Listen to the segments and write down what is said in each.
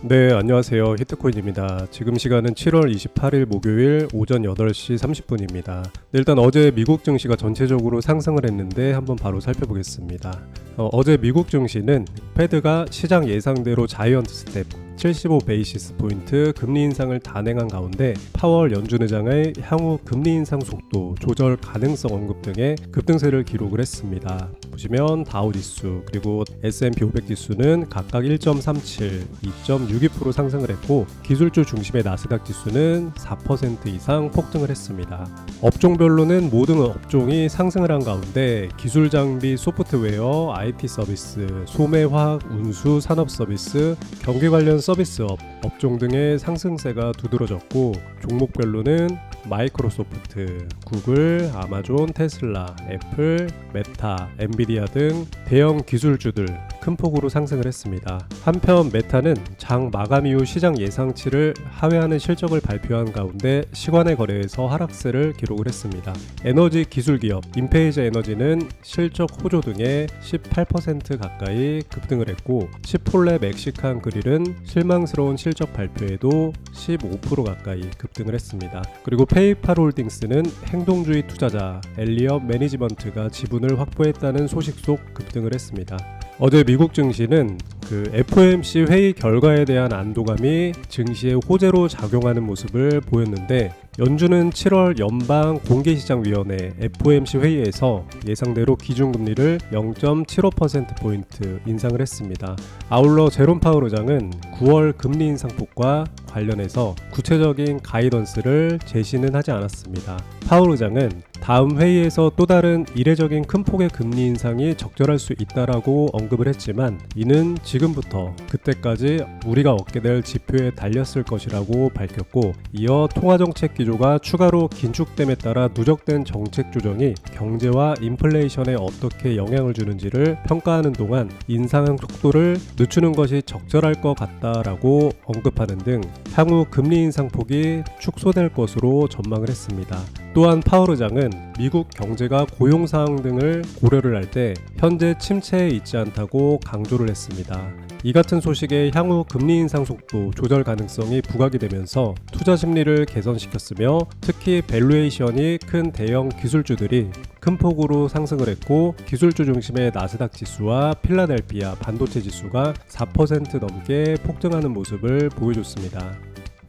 네, 안녕하세요. 히트코인입니다. 지금 시간은 7월 28일 목요일 오전 8시 30분입니다. 일단 어제 미국 증시가 전체적으로 상승을 했는데 한번 바로 살펴보겠습니다. 어제 미국 증시는 패드가 시장 예상대로 자이언트 스텝 75 베이시스 포인트 금리 인상을 단행한 가운데 파월 연준 의장의 향후 금리 인상 속도, 조절 가능성 언급 등의 급등세를 기록을 했습니다. 보시면 다우 지수 그리고 S&P 500 지수는 각각 1.37, 2.62% 상승을 했고 기술주 중심의 나스닥 지수는 4% 이상 폭등을 했습니다. 업종별로는 모든 업종이 상승을 한 가운데 기술 장비, 소프트웨어, IT 서비스, 소매, 화학, 운수, 산업 서비스, 경기 관련 서비스업, 업종 등의 상승세가 두드러졌고 종목별로는 마이크로소프트, 구글, 아마존, 테슬라, 애플, 메타, 엔비디아 등 대형 기술주들 큰 폭으로 상승을 했습니다. 한편 메타는 장 마감 이후 시장 예상치를 하회하는 실적을 발표한 가운데 시간의 거래에서 하락세를 기록을 했습니다. 에너지 기술 기업 인페이저 에너지는 실적 호조 등에 18% 가까이 급등을 했고 치폴레 멕시칸 그릴은 실망스러운 실적 발표에도 15% 가까이 급등을 했습니다. 그리고 페이팔 홀딩스는 행동주의 투자자 엘리엇 매니지먼트가 지분을 확보했다는 소식 속 급등을 했습니다. 어제 미국 증시는 FOMC 회의 결과에 대한 안도감이 증시에 호재로 작용하는 모습을 보였는데 연준은 7월 연방 공개시장위원회 FOMC 회의에서 예상대로 기준금리를 0.75%포인트 인상을 했습니다. 아울러 제롬 파월 의장은 9월 금리 인상폭과 관련해서 구체적인 가이던스를 제시는 하지 않았습니다. 파월 의장은 다음 회의에서 또 다른 이례적인 큰 폭의 금리 인상이 적절할 수 있다라고 언급을 했지만 이는 지금부터 그때까지 우리가 얻게 될 지표에 달렸을 것이라고 밝혔고 이어 통화정책 기조가 추가로 긴축됨에 따라 누적된 정책 조정이 경제와 인플레이션에 어떻게 영향을 주는지를 평가하는 동안 인상 속도를 늦추는 것이 적절할 것 같다라고 언급하는 등 향후 금리 인상폭이 축소될 것으로 전망을 했습니다. 또한 파월 의장은 미국 경제가 고용 상황 등을 고려를 할 때 현재 침체에 있지 않다고 강조를 했습니다. 이 같은 소식에 향후 금리 인상 속도 조절 가능성이 부각이 되면서 투자 심리를 개선시켰으며 특히 밸류에이션이 큰 대형 기술주들이 큰 폭으로 상승을 했고 기술주 중심의 나스닥 지수와 필라델피아 반도체 지수가 4% 넘게 폭등하는 모습을 보여줬습니다.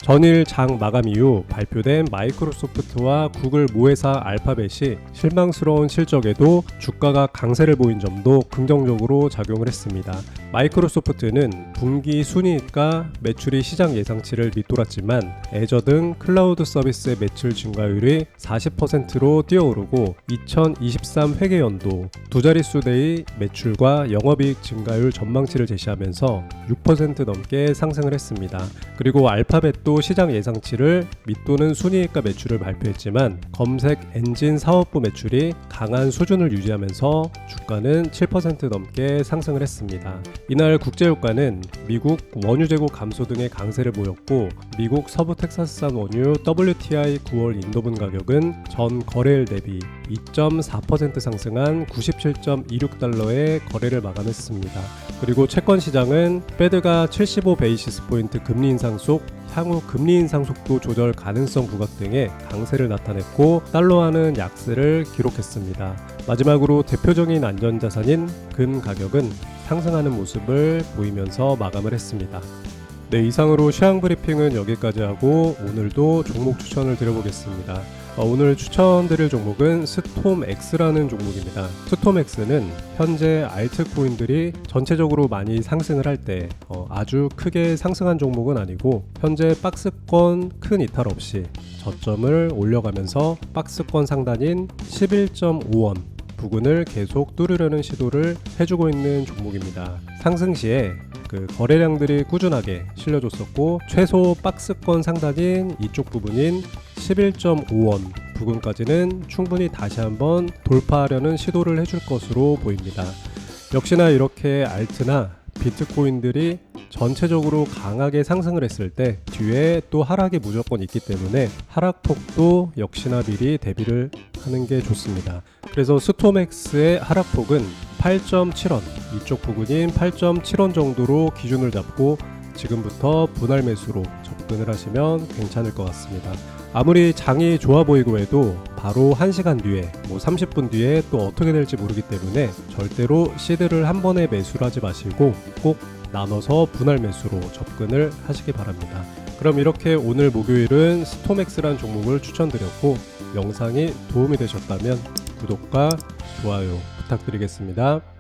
전일 장 마감 이후 발표된 마이크로소프트와 구글 모회사 알파벳이 실망스러운 실적에도 주가가 강세를 보인 점도 긍정적으로 작용을 했습니다. 마이크로소프트는 분기 순이익과 매출이 시장 예상치를 밑돌았지만 애저 등 클라우드 서비스의 매출 증가율이 40%로 뛰어오르고 2023 회계연도 두 자릿수대의 매출과 영업이익 증가율 전망치를 제시하면서 6% 넘게 상승을 했습니다. 그리고 알파벳도 시장 예상치를 밑도는 순이익과 매출을 발표했지만 검색 엔진 사업부 매출이 강한 수준을 유지하면서 주가는 7% 넘게 상승을 했습니다. 이날 국제유가는 미국 원유 재고 감소 등의 강세를 보였고 미국 서부 텍사스산 원유 WTI 9월 인도분 가격은 전 거래일 대비 2.4% 상승한 97.26달러에 거래를 마감했습니다. 그리고 채권 시장은 페드가 75 베이시스 포인트 금리 인상 속 향후 금리 인상 속도 조절 가능성 부각 등의 강세를 나타냈고 달러화는 약세를 기록했습니다. 마지막으로 대표적인 안전자산인 금 가격은 상승하는 모습을 보이면서 마감을 했습니다. 네, 이상으로 시황 브리핑은 여기까지 하고 오늘도 종목 추천을 드려보겠습니다. 오늘 추천드릴 종목은 스톰X라는 종목입니다. 스톰X는 현재 알트코인들이 전체적으로 많이 상승을 할 때 아주 크게 상승한 종목은 아니고 현재 박스권 큰 이탈 없이 저점을 올려가면서 박스권 상단인 11.5원 부근을 계속 뚫으려는 시도를 해주고 있는 종목입니다. 상승 시에 거래량들이 꾸준하게 실려줬었고 최소 박스권 상단인 이쪽 부분인 11.5원 부근까지는 충분히 다시 한번 돌파하려는 시도를 해줄 것으로 보입니다. 역시나 이렇게 알트나 비트코인들이 전체적으로 강하게 상승을 했을 때 뒤에 또 하락이 무조건 있기 때문에 하락폭도 역시나 미리 대비를 하는 게 좋습니다. 그래서 스톰X의 하락폭은 8.7원, 이쪽 부근인 8.7원 정도로 기준을 잡고 지금부터 분할 매수로 접근을 하시면 괜찮을 것 같습니다. 아무리 장이 좋아 보이고 해도 바로 1시간 뒤에 30분 뒤에 또 어떻게 될지 모르기 때문에 절대로 시드를 한 번에 매수를 하지 마시고 꼭 나눠서 분할 매수로 접근을 하시기 바랍니다. 그럼 이렇게 오늘 목요일은 스톰엑스란 종목을 추천드렸고 영상이 도움이 되셨다면 구독과 좋아요 부탁드리겠습니다.